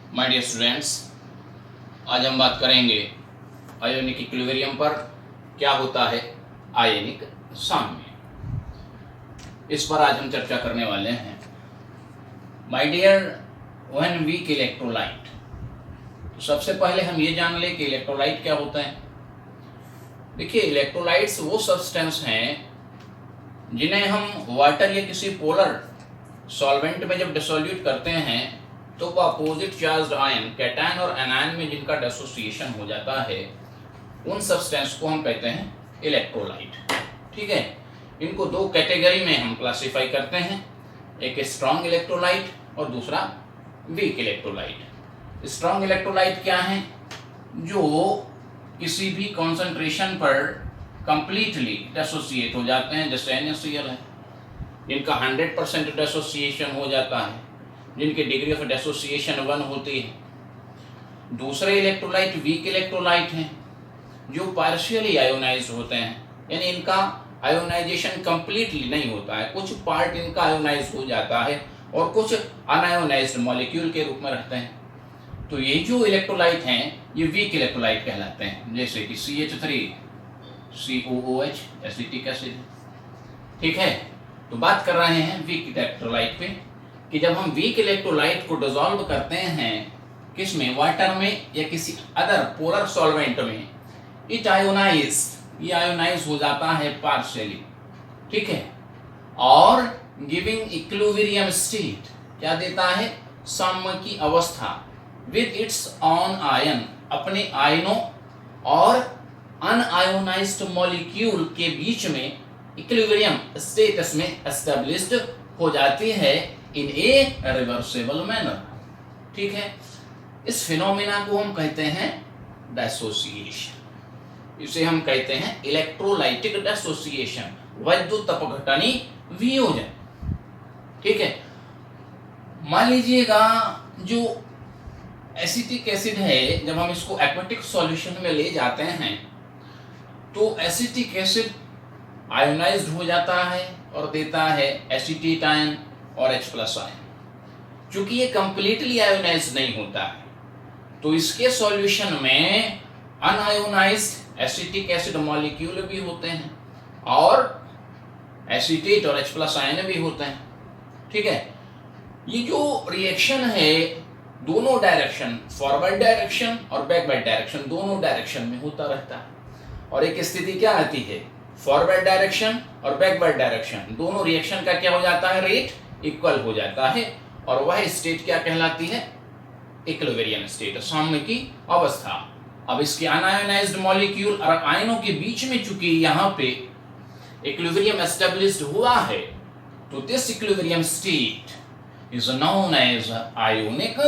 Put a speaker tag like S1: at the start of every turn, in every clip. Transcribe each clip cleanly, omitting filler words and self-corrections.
S1: My dear students, आज हम बात करेंगे आयोनिक इक्विलिब्रियम पर। क्या होता है आयनिक साम्य, इस पर आज हम चर्चा करने वाले हैं। My dear, when weak electrolyte, तो सबसे पहले हम ये जान लें कि इलेक्ट्रोलाइट क्या होता है। देखिए, इलेक्ट्रोलाइट्स वो सब्सटेंस हैं जिन्हें हम वाटर या किसी पोलर सॉल्वेंट में जब डिसोल्यूट करते हैं तो वो अपोजिट चार्ज्ड आयन कैटायन और एनायन में जिनका डिसोसिएशन हो जाता है, उन सब्सटेंस को हम कहते हैं इलेक्ट्रोलाइट। ठीक है, इनको दो कैटेगरी में हम क्लासिफाई करते हैं, एक स्ट्रॉन्ग इलेक्ट्रोलाइट और दूसरा वीक इलेक्ट्रोलाइट। स्ट्रॉन्ग इलेक्ट्रोलाइट क्या है? जो किसी भी कॉन्सेंट्रेशन पर कंप्लीटली डिसोसिएट हो जाते हैं, जैसे NaCl है, जिनका 100% डिसोसिएशन हो जाता है, जिनकी डिग्री ऑफ डिसोसिएशन 1 होती है। दूसरे इलेक्ट्रोलाइट वीक इलेक्ट्रोलाइट हैं, जो पार्शियली आयोनाइज्ड होते हैं, यानी इनका आयोनाइजेशन कंप्लीटली नहीं होता है, कुछ पार्ट इनका आयोनाइज हो जाता है और कुछ अनायोनाइज्ड मॉलिक्यूल के रूप में रहते हैं। तो ये जो इलेक्ट्रोलाइट हैं ये वीक इलेक्ट्रोलाइट कहलाते हैं, जैसे कि CH3 COOH एसिटिक एसिड। ठीक है, तो बात कर रहे हैं वीक इलेक्ट्रोलाइट पे कि जब हम वीक इलेक्ट्रोलाइट को डिसॉल्व करते हैं किस में, वाटर में या किसी अदर पोलर सॉल्वेंट में, इट आयोनाइज, ये आयोनाइज हो जाता है पार्शियली। ठीक है, और गिविंग इक्विलिब्रियम स्टेट क्या देता है? साम्य की अवस्था विद इट्स ऑन आयन, अपने आयनों और अनआयोनाइज्ड मॉलिक्यूल के बीच में इक्विलिब्रियम स्टेटस में एस्टेब्लिश्ड हो जाती है इन ए रिवर्सिबल मैनर। ठीक है, इस फिनोमेना को हम कहते हैं डिसोसिएशन। इसे हम कहते हैं इलेक्ट्रोलाइटिक डिसोसिएशन, वैद्युत अपघटनी वियोजन। ठीक है, मान लीजिएगा जो एसिटिक एसिड है, जब हम इसको एक्वेटिक सॉल्यूशन में ले जाते हैं तो एसिटिक एसिड आयोनाइज्ड हो जाता है और देता है एसीटेट आयन और H+ आयन। चूंकि ये कंप्लीटली आयोनाइज्ड नहीं होता है तो इसके सॉल्यूशन में अनआयोनाइज्ड एसिटिक एसिड मॉलिक्यूल भी होते हैं और एसीटेट और H+ आयन भी होते हैं। ठीक है, ये जो रिएक्शन है दोनों डायरेक्शन, फॉरवर्ड डायरेक्शन और बैकवर्ड डायरेक्शन, दोनों डायरेक्शन में होता रहता है। और एक स्थिति क्या आती है, फॉरवर्ड डायरेक्शन और बैकवर्ड डायरेक्शन, दोनों रिएक्शन का क्या हो जाता है, रेट इक्वल हो जाता है, और वह स्टेट क्या कहलाती है, इक्विलिब्रियम स्टेट, साम्य की अवस्था। अब इसके अनआयोनाइज्ड मॉलिक्यूल और आयनों के बीच में चूंकि यहाँ पे इक्विलिब्रियम एस्टेब्लिश्ड हुआ है तो this equilibrium state is known as ionic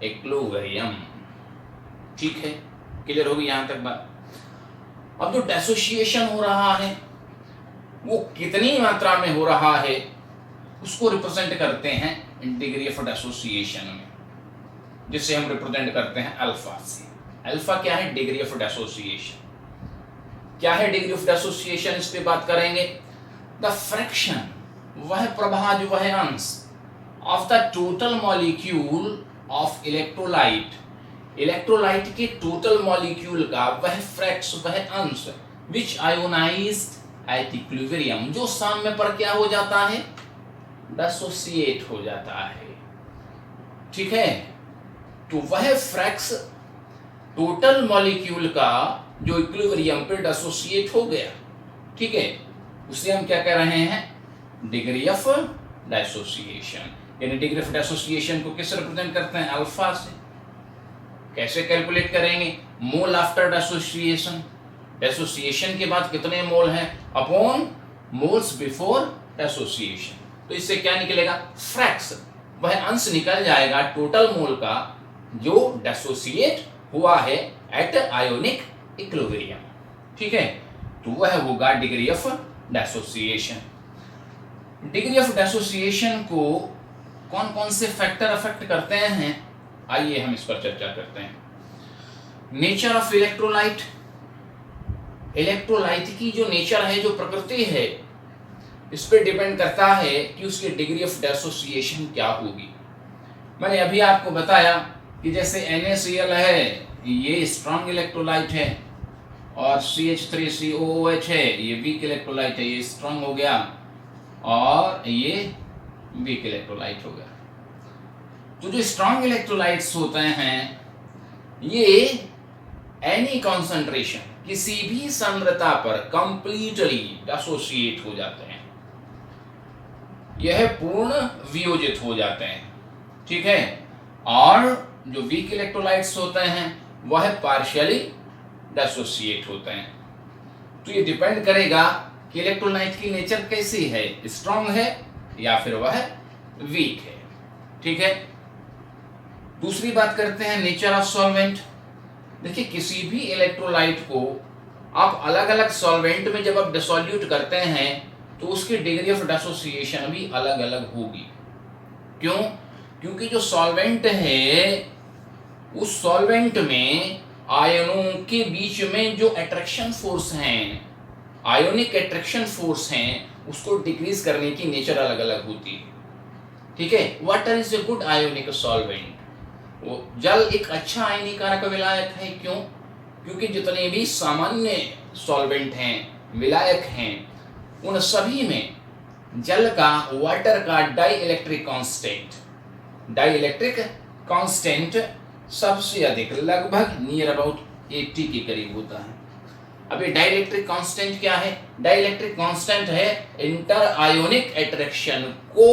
S1: equilibrium. ठीक है, क्लियर होगी यहाँ तक बात। अब जो डिसोसिएशन हो रहा है वो कितनी मात्रा में हो रहा है उसको रिप्रेजेंट करते हैं डिग्री ऑफ डिसोसिएशन में, जिसे हम रिप्रेजेंट करते हैं अल्फा से। अल्फा क्या है? Degree of dissociation. क्या है डिग्री ऑफ डिसोसिएशन, इस पे बात करेंगे। द फ्रैक्शन, वह प्रभाज, वह अंश of the total molecule of electrolyte, electrolyte के टोटल मॉलिक्यूल का वह फ्रैक्स, वह अंश विच आयोनाइज्ड एट इक्विलिब्रियम, जो साम्य पर क्या हो जाता है, डिसोसिएट हो जाता है। ठीक है, तो वह फ्रैक्स टोटल मॉलिक्यूल का जो इक्विलिब्रियम पे डिसोसिएट हो गया, ठीक है, उसे हम क्या कह रहे हैं, डिग्री ऑफ डिसोसिएशन। यानी डिग्री ऑफ डिसोसिएशन को किससे रिप्रेजेंट करते हैं, अल्फा से। कैसे कैलकुलेट करेंगे, मोल आफ्टर डिसोसिएशन, डिसोसिएशन के बाद कितने मोल हैं अपॉन मोल्स बिफोर डिसोसिएशन। तो इससे क्या निकलेगा, फ्रैक्स, वह अंश निकल जाएगा टोटल मोल का जो डिसोसिएट हुआ है एट आयोनिक इक्विलिब्रियम। ठीक है, तो वह होगा degree of dissociation. Degree of dissociation को कौन कौन से फैक्टर अफेक्ट करते हैं, आइए हम इस पर चर्चा करते हैं। नेचर ऑफ इलेक्ट्रोलाइट, इलेक्ट्रोलाइट की जो नेचर है, जो प्रकृति है, इस पर डिपेंड करता है कि उसकी डिग्री ऑफ डिसोसिएशन क्या होगी। मैंने अभी आपको बताया कि जैसे NaCl है ये स्ट्रॉन्ग इलेक्ट्रोलाइट है और CH3COOH है ये वीक इलेक्ट्रोलाइट है, ये स्ट्रॉन्ग हो गया और ये वीक इलेक्ट्रोलाइट हो गया। तो जो स्ट्रॉन्ग इलेक्ट्रोलाइट्स होते हैं ये एनी कॉन्सेंट्रेशन किसी भी सांद्रता पर कंप्लीटली एसोसिएट हो जाते हैं, यह पूर्ण वियोजित हो जाते हैं, ठीक है। और जो वीक इलेक्ट्रोलाइट्स होते हैं वह पार्शियली डिसोसिएट होते हैं। तो ये डिपेंड करेगा कि इलेक्ट्रोलाइट की नेचर कैसी है, स्ट्रॉन्ग है या फिर वह वीक है, ठीक है। दूसरी बात करते हैं नेचर ऑफ सॉल्वेंट। देखिए किसी भी इलेक्ट्रोलाइट को आप अलग अलग सॉल्वेंट में जब आप डिसोल्यूट करते हैं तो उसकी डिग्री ऑफ डिसोसिएशन भी अलग अलग होगी। क्यों? क्योंकि जो सॉल्वेंट है उस सॉल्वेंट में आयनों के बीच में जो अट्रैक्शन फोर्स हैं, आयोनिक अट्रैक्शन फोर्स हैं, उसको डिक्रीज करने की नेचर अलग अलग होती है, ठीक है। Water is a good ionic solvent. वो जल एक अच्छा आयनीकारक विलायक है। क्यों? क्योंकि जितने भी सामान्य सॉल्वेंट हैं, विलायक हैं, उन सभी में जल का, वाटर का डाइइलेक्ट्रिक कांस्टेंट सबसे अधिक, लगभग नियर अबाउट 80 के करीब होता है। अब ये डाइइलेक्ट्रिक कांस्टेंट क्या है? डाइइलेक्ट्रिक कांस्टेंट है इंटर आयोनिक अट्रैक्शन को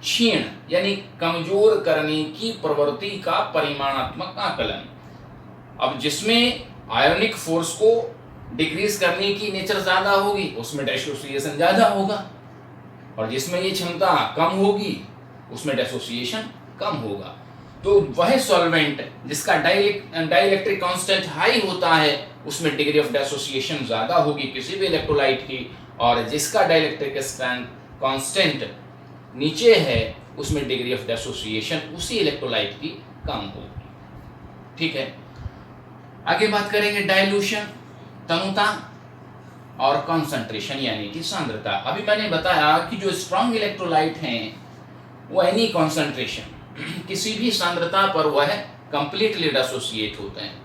S1: क्षीण यानी कमजोर करने की प्रवृत्ति का परिमाणात्मक आकलन। अब जिसमें आयोनिक फोर्स को डिक्रीज करने की नेचर ज्यादा होगी उसमें डिसोसिएशन ज्यादा होगा, और जिसमें ये क्षमता कम होगी उसमें डिसोसिएशन कम होगा। तो वह सॉल्वेंट जिसका डाइइलेक्ट्रिक कांस्टेंट हाई होता है उसमें डिग्री ऑफ डिसोसिएशन ज्यादा होगी किसी भी इलेक्ट्रोलाइट की, और जिसका डाइइलेक्ट्रिक कांस्टेंट नीचे है उसमें डिग्री ऑफ डिसोसिएशन उसी इलेक्ट्रोलाइट की कम होगी, ठीक है। आगे बात करेंगे डाइल्यूशन, तनुता, और कॉन्सेंट्रेशन यानी कि सांद्रता। अभी मैंने बताया कि जो स्ट्रॉन्ग इलेक्ट्रोलाइट हैं वो एनी कॉन्सेंट्रेशन किसी भी सांद्रता पर वह कंप्लीटली डिसोसिएट होते हैं।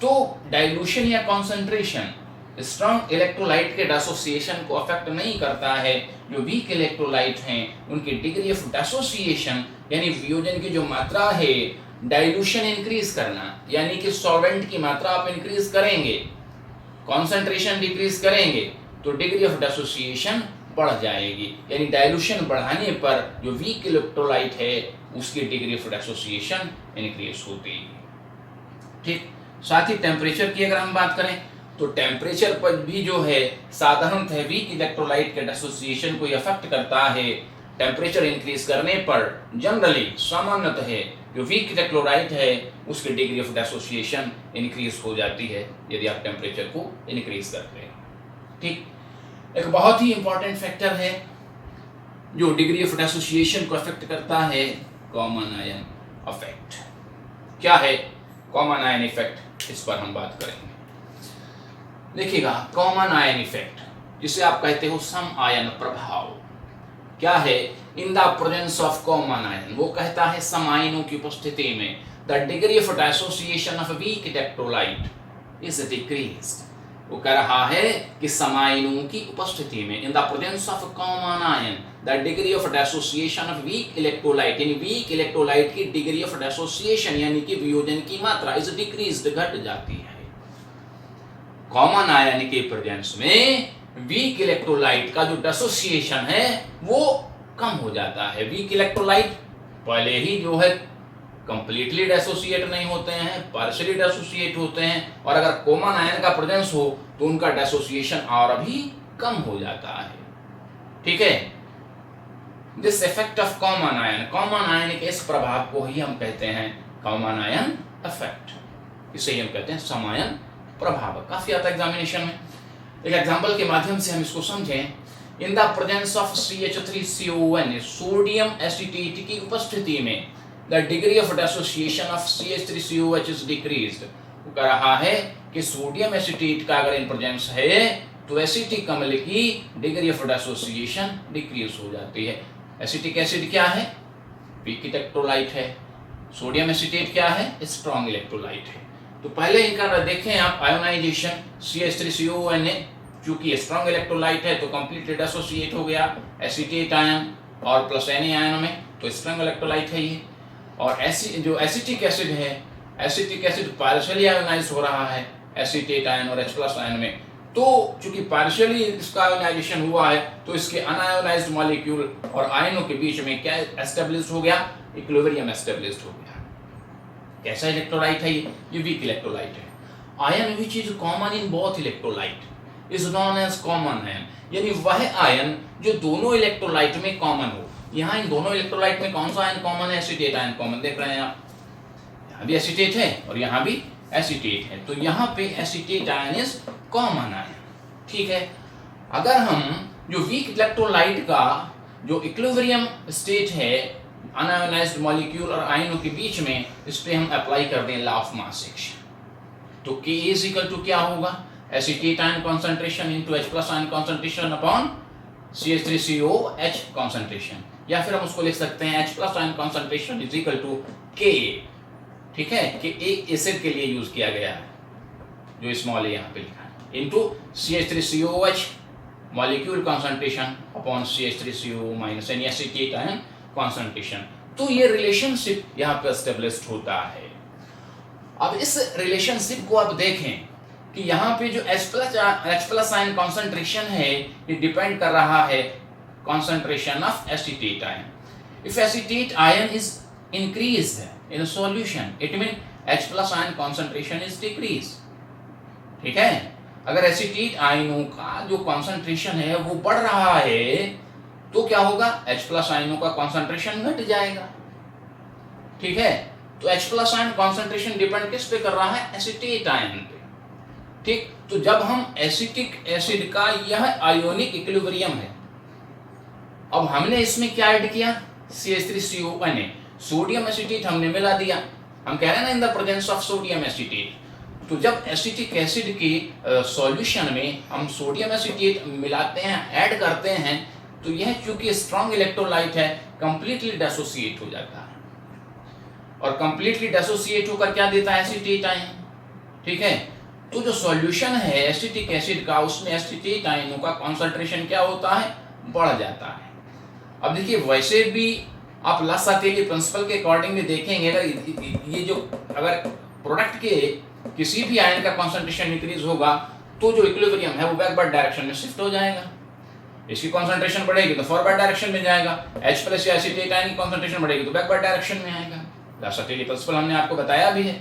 S1: तो डाइल्यूशन या कॉन्सेंट्रेशन स्ट्रॉन्ग इलेक्ट्रोलाइट के डिसोसिएशन को अफेक्ट नहीं करता है। जो वीक इलेक्ट्रोलाइट हैं उनकी डिग्री ऑफ डिसोसिएशन यानी वियोजन की जो मात्रा है, डाइल्यूशन इंक्रीज करना यानी कि सॉल्वेंट की मात्रा आप इंक्रीज करेंगे, कॉन्सेंट्रेशन डिक्रीज करेंगे तो डिग्री ऑफ डिसोसिएशन बढ़ जाएगी। यानी डाइल्यूशन बढ़ाने पर जो वीक इलेक्ट्रोलाइट है उसकी डिग्री ऑफ डिसोसिएशन इंक्रीज होती है, ठीक। साथ ही टेम्परेचर की अगर हम बात करें तो टेम्परेचर पर भी जो है साधारणतः वीक इलेक्ट्रोलाइट के डिसोसिएशन को अफेक्ट करता है। टेम्परेचर इंक्रीज करने पर जनरली सामान्यतः जो वीक इलेक्ट्रोलाइट है उसकी डिग्री ऑफ डिसोसिएशन इंक्रीज हो जाती है यदि आप टेम्परेचर को इंक्रीज करते हैं, ठीक। एक बहुत ही इंपॉर्टेंट फैक्टर है जो डिग्री ऑफ डिसोसिएशन को अफेक्ट करता है, कॉमन आयन इफेक्ट। क्या है कॉमन आयन इफेक्ट? इस पर हम बात करेंगे। देखिएगा कॉमन आयन इफेक्ट जिसे आप कहते हो सम आयन प्रभाव, क्या है? In the presence of common ion, वो कहता है सम आयनों की उपस्थिति में the degree of dissociation of weak electrolyte is decreased. वो कह रहा है कि सम आयनों की उपस्थिति में in the presence of common ion the degree of dissociation of weak electrolyte यानी वीक इलेक्ट्रोलाइट की डिग्री ऑफ डिसोसिएशन यानी कि वियोजन की मात्रा इज डिक्रीज्ड, घट जाती है। कॉमन आयन के प्रेजेंस में वीक इलेक्ट्रोलाइट का जो डिसोसिएशन है वो कम हो जाता है। वीक इलेक्ट्रोलाइट पहले ही जो है कंप्लीटली डिसोसिएट नहीं होते हैं, पार्शियली डिसोसिएट होते हैं, और अगर कॉमन आयन का प्रेजेंस हो तो उनका डिसोसिएशन और भी कम हो जाता है, ठीक है। This effect of common ion, common ion के इस प्रभाव को ही हम कहते हैं कॉमन आयन इफेक्ट, इसे ही हम कहते हैं सम आयन प्रभाव। काफी आता है एग्जामिनेशन में। एक एग्जांपल के माध्यम से हम इसको समझें। In the presence of CH3CON sodium acetate की उपस्थिति में the degree of dissociation of CH3COH is decreased. वो कह रहा है कि सोडियम एसीटेट का अगर इन प्रेजेंस है तो एसिटिक अम्ल की डिग्री ऑफ डिसोसिएशन डिक्रीज हो जाती है। एसिटिक एसिड क्या है? वीक इलेक्ट्रोलाइट है, सोडियम एसीटेट क्या है? स्ट्रॉन्ग इलेक्ट्रोलाइट है। तो पहले इनका देखें आप आयोनाइजेशन, CH3CONA चूंकि स्ट्रॉन्ग इलेक्ट्रोलाइट है तो कंप्लीटली डिसोसिएट हो गया एसीटेट आयन और प्लस Na आयनों में, तो स्ट्रॉन्ग इलेक्ट्रोलाइट है ये। और जो एसिटिक एसिड है, एसिटिक एसिड पार्शियली आयोनाइज हो रहा है एसीटेट आयन और H+ आयन में, तो चूंकि पार्शियली इसका आयोनाइजेशन हुआ है तो इसके अनआयोनाइज्ड मॉलिक्यूल और आयनों के बीच में क्या एस्टेब्लिश हो गया? इक्विलिब्रियम एस्टेब्लिश हो गया। कैसा इलेक्ट्रोलाइट है ये वीक इलेक्ट्रोलाइट है। Ion which is common in both electrolyte is known as common ion, यानी वह आयन जो दोनों इलेक्ट्रोलाइट में कॉमन हो। यहाँ इन दोनों इलेक्ट्रोलाइट में कौन सा आयन कॉमन है? एसीटेट आयन कॉमन, देख रहे हैं आप, यहाँ भी एसीटेट है और यहाँ भी एसीटेट है, तो यहाँ पे acetate ion is common ion. ठीक है, अगर हम जो वीक इलेक्ट्रोलाइट का जो इक्विलिब्रियम स्टेट है अनआयोनाइज्ड मॉलिक्यूल और आयनों के बीच में, इस पे हम अप्लाई कर दें लॉ ऑफ मास एक्शन, तो K इज इक्वल टू क्या होगा? Acetate ion concentration into H+ ion concentration upon CH3COH concentration, या फिर हम उसको लिख सकते हैं H+ ion concentration is equal to K। ठीक है, कि एक एसिड के लिए यूज किया गया है जो स्मॉल यहाँ पे लिखा है, into CH3COH molecule concentration upon CH3CO minus यानी एसीटेट आयन कॉन्सेंट्रेशन। तो ये रिलेशनशिप यहाँ पे एस्टेब्लिश्ड होता है। अब इस रिलेशनशिप को आप देखें कि यहाँ पे जो H+ आयन कॉन्सेंट्रेशन है ये डिपेंड कर रहा है concentration of acetate ion. If acetate ion is increased in solution it mean H+ ion concentration is decreased। ठीक है, अगर एसीटेट आयनों का जो कॉन्सेंट्रेशन है वो बढ़ रहा है तो क्या होगा? H+ आयनों का कॉन्सेंट्रेशन घट जाएगा। ठीक है, तो H+ आयन कॉन्सेंट्रेशन डिपेंड किस पे कर रहा है? एसीटेट आयन पे। ठीक, तो जब हम एसिटिक एसिड का यह आयोनिक इक्विलिब्रियम है, अब हमने इसमें क्या ऐड किया? CH3CONA, सोडियम एसीटेट हमने मिला दिया। हम कह रहे हैं ना in the presence of sodium acetate, तो जब एसिटिक एसिड के सॉल्यूशन में हम सोडियम एसीटेट मिलाते हैं, ऐड करते हैं, तो यह चूंकि स्ट्रॉन्ग इलेक्ट्रोलाइट है कंप्लीटली डिसोसिएट हो जाता है, और कंप्लीटली डिसोसिएट होकर क्या देता है? Acetate ion. ठीक है, तो जो सॉल्यूशन है एसिटिक एसिड का, उसमें एसीटेट आयनों का कॉन्सेंट्रेशन क्या होता है? बढ़ जाता है। अब देखिए, वैसे भी आप लासाटेली प्रिंसिपल के अकॉर्डिंग भी देखेंगे, अगर प्रोडक्ट के किसी भी आयन का कॉन्सेंट्रेशन इंक्रीज होगा तो जो इक्विलिब्रियम है वो बैकवर्ड डायरेक्शन में शिफ्ट हो जाएगा। इसकी कॉन्सेंट्रेशन बढ़ेगी तो फॉरवर्ड डायरेक्शन में जाएगा, H+ या एसीटेट आयन की कॉन्सेंट्रेशन बढ़ेगी तो बैकवर्ड डायरेक्शन में आएगा। लासाटेली प्रिंसिपल हमने आपको बताया भी है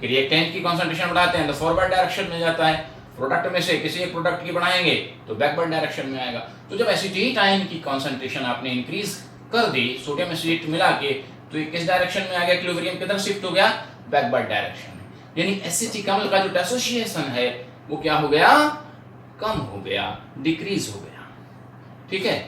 S1: कि रिएक्टेंट की कॉन्सेंट्रेशन बढ़ाते हैं तो फॉरवर्ड डायरेक्शन में जाता है, प्रोडक्ट में से किसी एक प्रोडक्ट की बढ़ाएंगे तो बैकवर्ड डायरेक्शन में आएगा। तो जब एसीटेट आयन की कॉन्सेंट्रेशन आपने इंक्रीज कर दी सोडियम एसीटेट मिला के, तो ये किस डायरेक्शन में आ गया? इक्विलिब्रियम किधर शिफ्ट हो गया? बैकवर्ड डायरेक्शन में। यानी एसिटिक अम्ल का जो डिसोसिएशन है वो क्या हो गया? कम हो गया, डिक्रीज हो गया। ठीक है,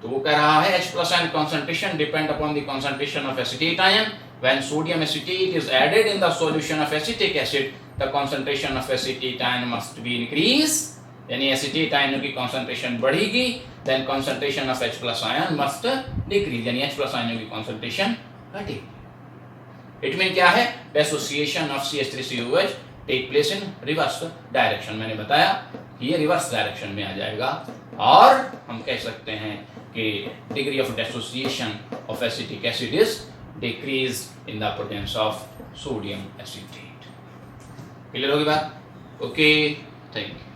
S1: तो वो कह रहा है H+ ion concentration depend upon the concentration of acetate ion. When sodium acetate is added in the solution of acetic acid, the concentration of acetate ion must be increased. यानी एसीटेट आयनों की कॉन्सेंट्रेशन बढ़ेगी, then concentration of H+ ion must decrease, यानी H+ आयनों की concentration घटेगी। It mean क्या है? Dissociation of CH3COH take place in reverse direction. मैंने बताया कि ये रिवर्स डायरेक्शन में आ जाएगा, और हम कह सकते हैं कि degree of dissociation of acetic acid is decrease in the presence of sodium acetate. Clear होगी बात? Okay, thank you.